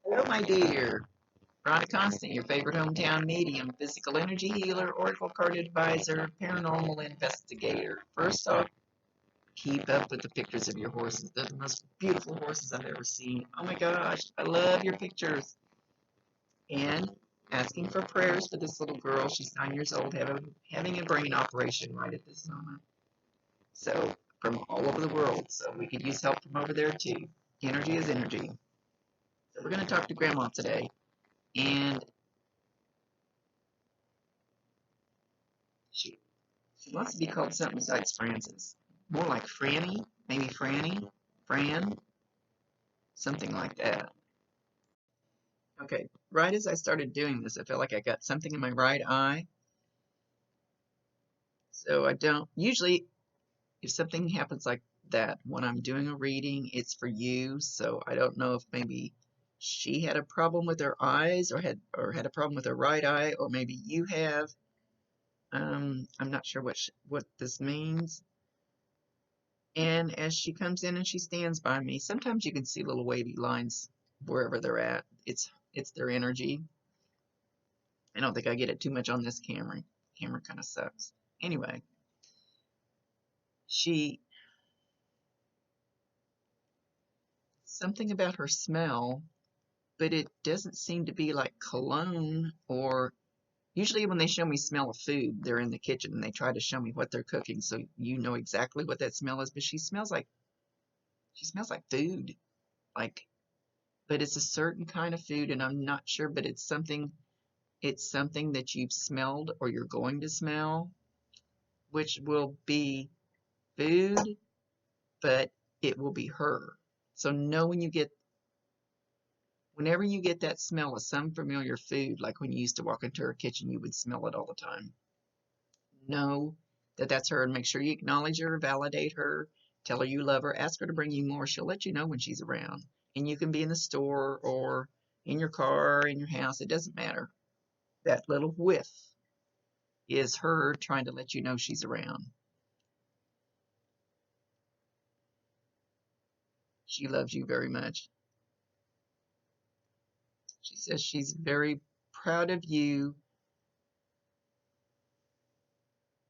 Hello, my dear. Rhonda Constant, your favorite hometown medium, physical energy healer, oracle card advisor, paranormal investigator. First off, keep up with the pictures of your horses. They're the most beautiful horses I've ever seen. Oh my gosh, I love your pictures. And asking for prayers for this little girl. She's 9 years old, having a brain operation right at this moment. So, from all over the world. So, we could use help from over there too. Energy is energy. So, we're going to talk to Grandma today. And she She wants to be called something besides Frances. More like Franny, maybe Franny, Fran, something like that. Okay, right as I started doing this, I felt like I got something in my right eye. So I don't, usually if something happens like that when I'm doing a reading, it's for you. So I don't know if maybe she had a problem with her eyes or had a problem with her right eye, or maybe you have. I'm not sure what this means. And as she comes in and she stands by me, sometimes you can see little wavy lines wherever they're at. It's their energy. I don't think I get it too much on this camera. Camera kind of sucks. Anyway, she something about her smell, but it doesn't seem to be like cologne or usually when they show me smell of food, they're in the kitchen and they try to show me what they're cooking so you know exactly what that smell is, but she smells like food. Like but it's a certain kind of food and I'm not sure, but it's something that you've smelled or you're going to smell, which will be food, but it will be her. So know whenever you get that smell of some familiar food, like when you used to walk into her kitchen, you would smell it all the time. Know that that's her and make sure you acknowledge her, validate her, tell her you love her, ask her to bring you more. She'll let you know when she's around. And you can be in the store or in your car, in your house, it doesn't matter. That little whiff is her trying to let you know she's around. She loves you very much. She says she's very proud of you.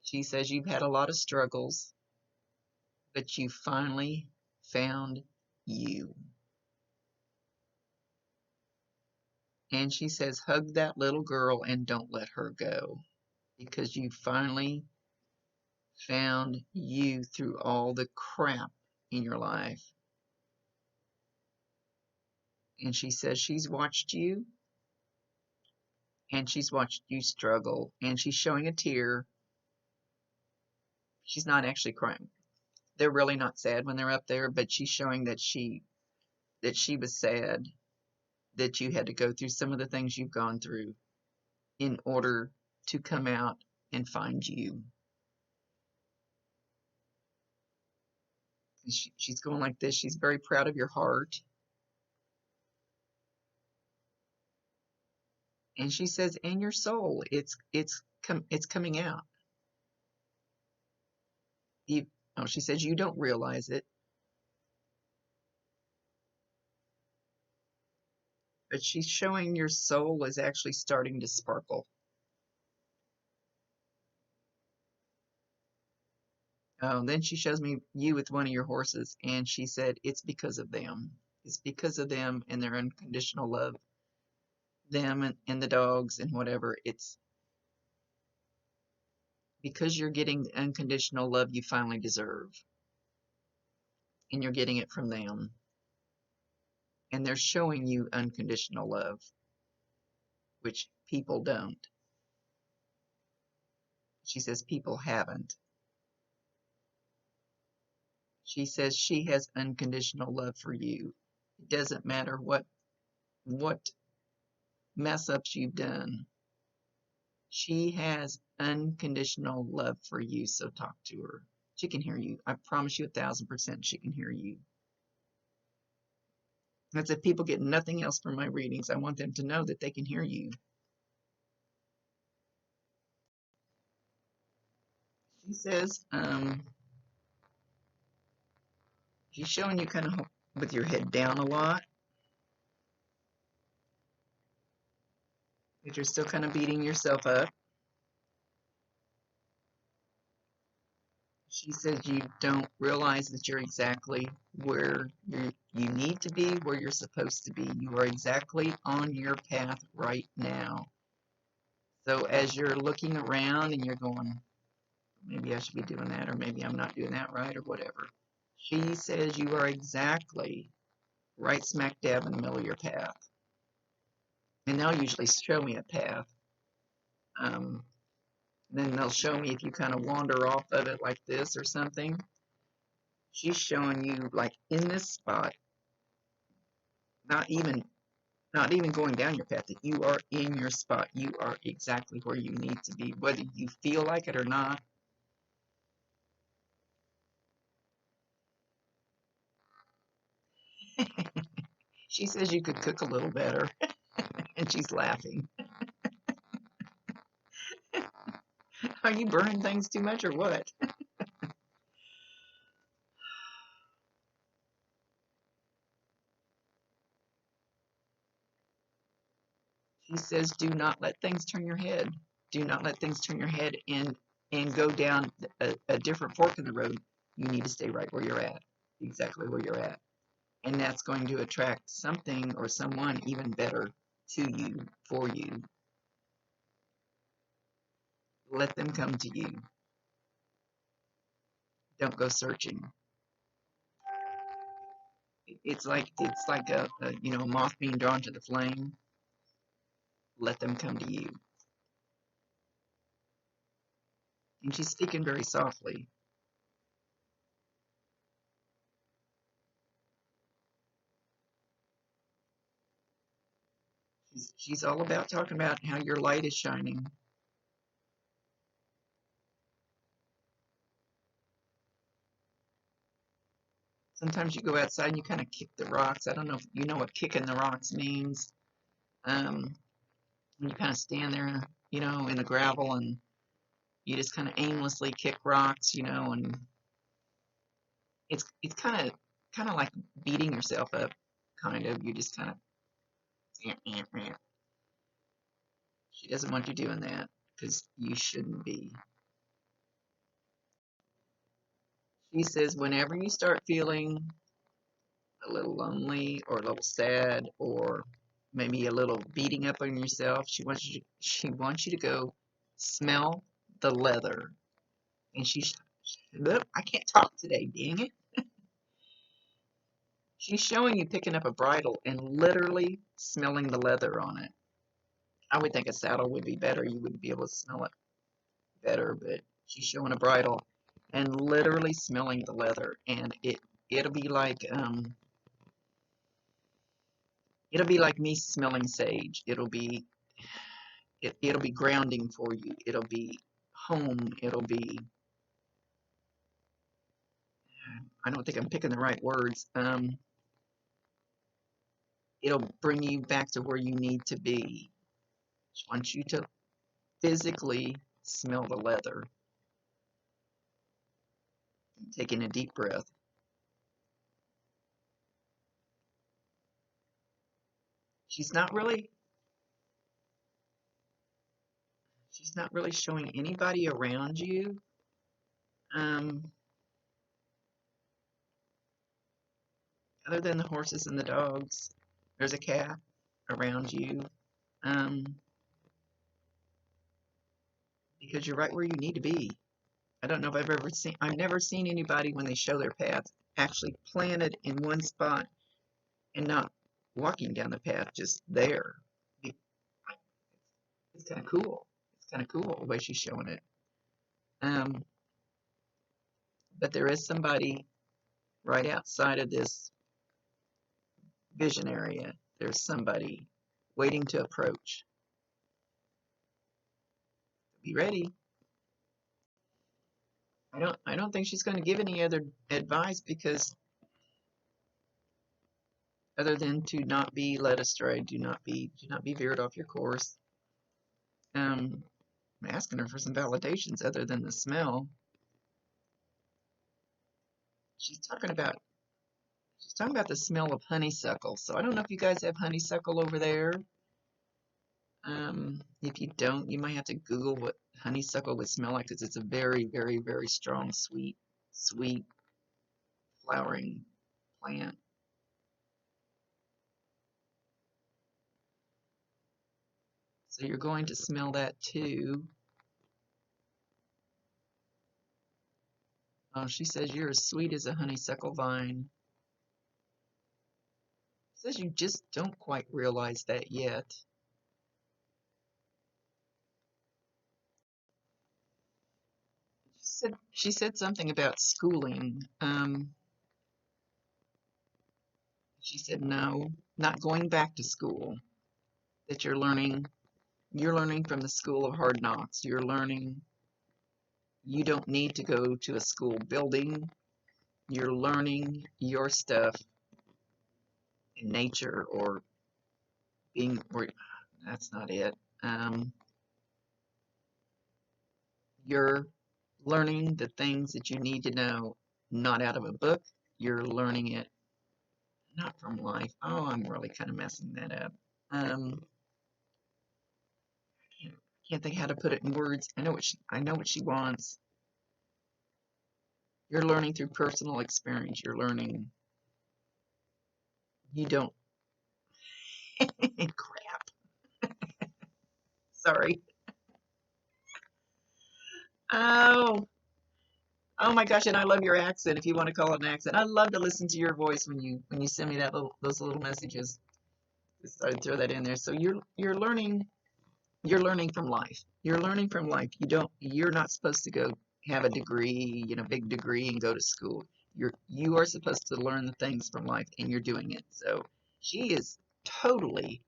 She says you've had a lot of struggles, but you finally found you. And she says hug that little girl and don't let her go because you finally found you through all the crap in your life. And she says she's watched you and she's watched you struggle and she's showing a tear. She's not actually crying. They're really not sad when they're up there, but she's showing that she was sad that you had to go through some of the things you've gone through in order to come out and find you. She's going like this. She's very proud of your heart. And she says, and your soul, it's coming out. You, oh, she says you don't realize it, but she's showing your soul is actually starting to sparkle. Then she shows me you with one of your horses, and she said it's because of them. It's because of them and their unconditional love, them and the dogs and whatever. It's because you're getting the unconditional love you finally deserve, and you're getting it from them, and they're showing you unconditional love, which people don't. She says people haven't. She says she has unconditional love for you. It doesn't matter what mess ups you've done. She has unconditional love for you, so talk to her. She can hear you. I promise you 1,000% she can hear you. That's if people get nothing else from my readings. I want them to know that they can hear you. She says, she's showing you kind of with your head down a lot. But you're still kind of beating yourself up. She says you don't realize that you're exactly where you need to be, where you're supposed to be. You are exactly on your path right now. So as you're looking around and you're going, maybe I should be doing that, or maybe I'm not doing that right, or whatever, she says you are exactly right smack dab in the middle of your path. And they'll usually show me a path. Then they'll show me if you kind of wander off of it like this or something. She's showing you like in this spot, not even going down your path, that you are in your spot. You are exactly where you need to be, whether you feel like it or not. She says you could cook a little better, and she's laughing. Are you burning things too much or what? She says do not let things turn your head. Do not let things turn your head and go down a different fork in the road. You need to stay right where you're at, exactly where you're at. And that's going to attract something or someone even better to you, for you. Let them come to you. Don't go searching. It's like a moth being drawn to the flame. Let them come to you. And she's speaking very softly. She's all about talking about how your light is shining. Sometimes you go outside and you kind of kick the rocks. I don't know if you know what kicking the rocks means. You kind of stand there, in the gravel, and you just kind of aimlessly kick rocks, and it's kind of like beating yourself up, kind of. You just kind of. She doesn't want you doing that because you shouldn't be. She says whenever you start feeling a little lonely or a little sad or maybe a little beating up on yourself, she wants you to go smell the leather. And look, I can't talk today, dang it. She's showing you picking up a bridle and literally smelling the leather on it. I would think a saddle would be better. You would be able to smell it better, but she's showing a bridle and literally smelling the leather, and it'll be like me smelling sage. It'll be grounding for you. It'll be home. I don't think I'm picking the right words. It'll bring you back to where you need to be. She wants you to physically smell the leather. Taking a deep breath. She's not really showing anybody around you. Other than the horses and the dogs. There's a cat around you. Because you're right where you need to be. I don't know if I've never seen anybody when they show their path actually planted in one spot and not walking down the path, just there. It's kind of cool. It's kind of cool the way she's showing it. But there is somebody right outside of this vision area. There's somebody waiting to approach. Be ready. I don't think she's going to give any other advice, because other than to not be led astray, do not be veered off your course. I'm asking her for some validations other than the smell. She's talking about the smell of honeysuckle. So I don't know if you guys have honeysuckle over there. If you don't, you might have to Google what honeysuckle would smell like because it's a very, very, very strong, sweet flowering plant. So you're going to smell that too. Oh, she says you're as sweet as a honeysuckle vine. Says you just don't quite realize that yet. She said something about schooling. She said no, not going back to school. That you're learning from the school of hard knocks. You're learning you don't need to go to a school building. You're learning your stuff in nature or or that's not it. Um, you're learning the things that you need to know, not out of a book. You're learning it not from life. Oh, I'm really kind of messing that up. Um, can't think how to put it in words. I know what she wants. You're learning through personal experience. You're learning. You don't. Crap. Sorry. Oh, oh my gosh! And I love your accent. If you want to call it an accent, I love to listen to your voice when you send me those little messages. Just I'd throw that in there. So you're learning. You're learning from life. You're learning from life. You're not supposed to go have a degree, big degree and go to school. You are supposed to learn the things from life and you're doing it. So she is totally,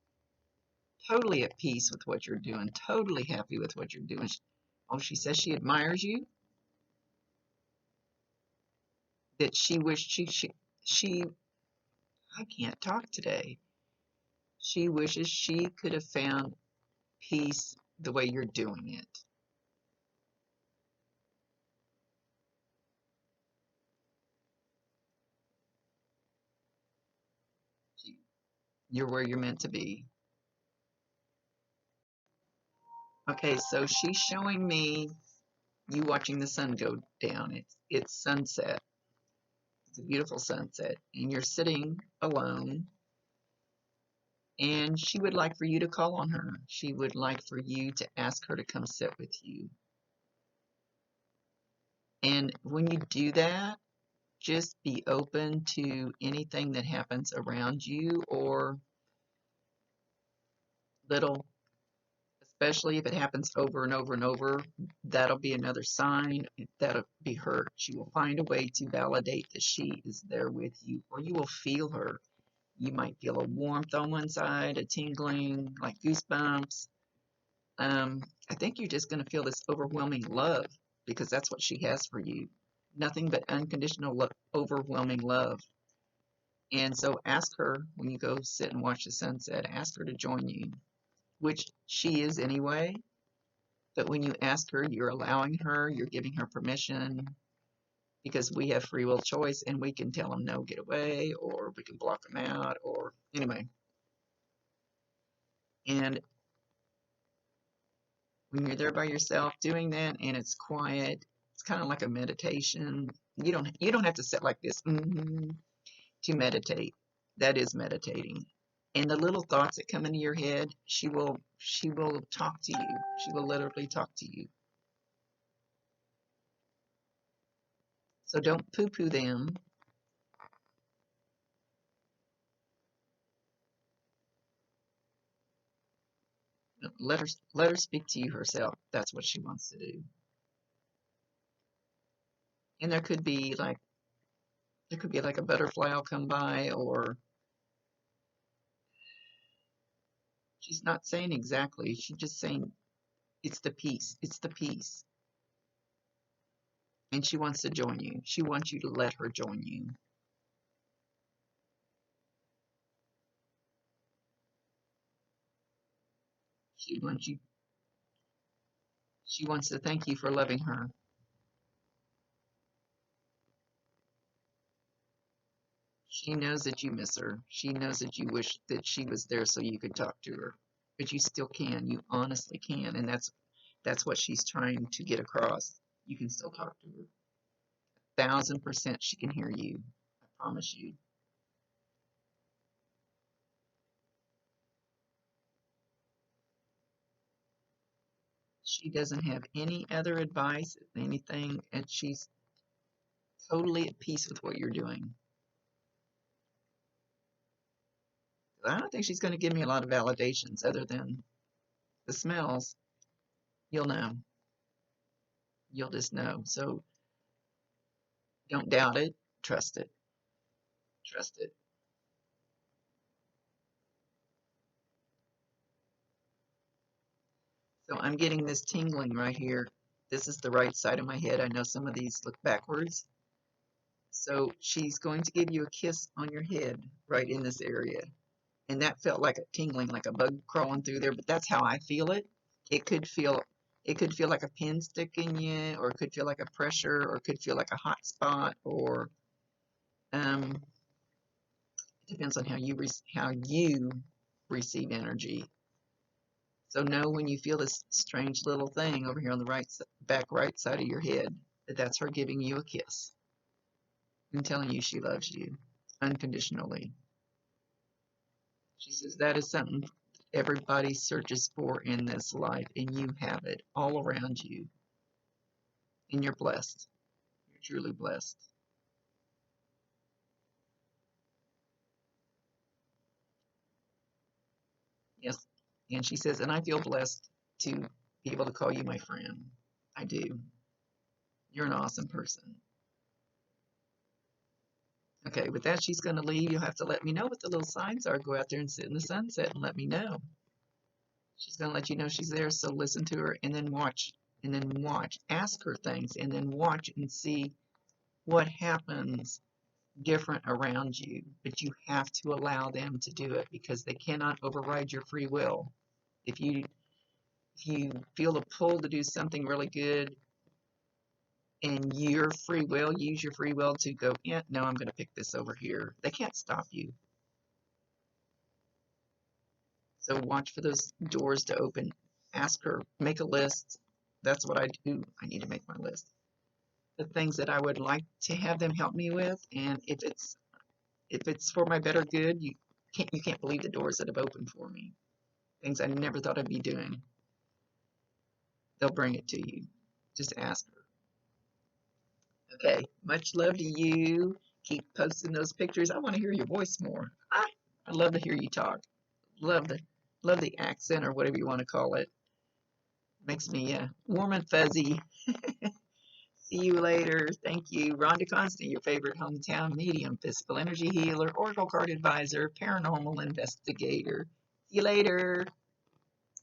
totally at peace with what you're doing, totally happy with what you're doing. Oh, she says she admires you, that she wished she I can't talk today. She wishes she could have found peace the way you're doing it. You're where you're meant to be. Okay, so she's showing me you watching the sun go down. It's sunset. It's a beautiful sunset, and you're sitting alone. And she would like for you to call on her. She would like for you to ask her to come sit with you. And when you do that, just be open to anything that happens around you or little, especially if it happens over and over and over. That'll be another sign. That'll be her. She will find a way to validate that she is there with you, or you will feel her. You might feel a warmth on one side, a tingling, like goosebumps. I think you're just going to feel this overwhelming love because that's what she has for you. Nothing but unconditional, overwhelming love. And so ask her when you go sit and watch the sunset, ask her to join you, which she is anyway. But when you ask her, you're allowing her, you're giving her permission because we have free will choice and we can tell them no, get away, or we can block them out, or anyway. And when you're there by yourself doing that and it's quiet, it's kind of like a meditation. You don't have to sit like this to meditate. That is meditating. And the little thoughts that come into your head, she will talk to you. She will literally talk to you. So don't poo-poo them. Let her speak to you herself. That's what she wants to do. And there could be like a butterfly will come by, or she's not saying exactly. She's just saying it's the peace. It's the peace. And she wants to join you. She wants you to let her join you. She wants you. She wants to thank you for loving her. She knows that you miss her. She knows that you wish that she was there so you could talk to her. but you still can. You honestly can, and that's what she's trying to get across. You can still talk to her. 1,000% she can hear you. I promise you. She doesn't have any other advice, anything, and she's totally at peace with what you're doing. I don't think she's going to give me a lot of validations other than the smells. You'll know. You'll just know. So don't doubt it. Trust it. Trust it. So I'm getting this tingling right here. This is the right side of my head. I know some of these look backwards. So she's going to give you a kiss on your head right in this area. And that felt like a tingling, like a bug crawling through there, but that's how I feel it. It could feel it could feel like a pin sticking you, or it could feel like a pressure, or it could feel like a hot spot, or it depends on how you receive energy. So know when you feel this strange little thing over here on the back right side of your head, that's her giving you a kiss and telling you she loves you unconditionally. She says that is something everybody searches for in this life, and you have it all around you. And you're blessed. You're truly blessed. Yes. And she says, and I feel blessed to be able to call you my friend. I do. You're an awesome person. Okay, with that, she's going to leave. You'll have to let me know what the little signs are. Go out there and sit in the sunset and let me know. She's going to let you know she's there, so listen to her and then watch. And then watch. Ask her things and then watch and see what happens different around you. But you have to allow them to do it because they cannot override your free will. If you feel a pull to do something really good and your free will, use your free will to go, yeah, no, I'm going to pick this over here. They can't stop you. So watch for those doors to open. Ask her, make a list. That's what I do. I need to make my list. The things that I would like to have them help me with, and if it's for my better good, you can't believe the doors that have opened for me. Things I never thought I'd be doing. They'll bring it to you. Just ask her. Okay, much love to you. Keep posting those pictures. I want to hear your voice more. I love to hear you talk. Love the accent or whatever you want to call it. Makes me warm and fuzzy. See you later. Thank you. Rhonda Constant, your favorite hometown medium, physical energy healer, oracle card advisor, paranormal investigator. See you later.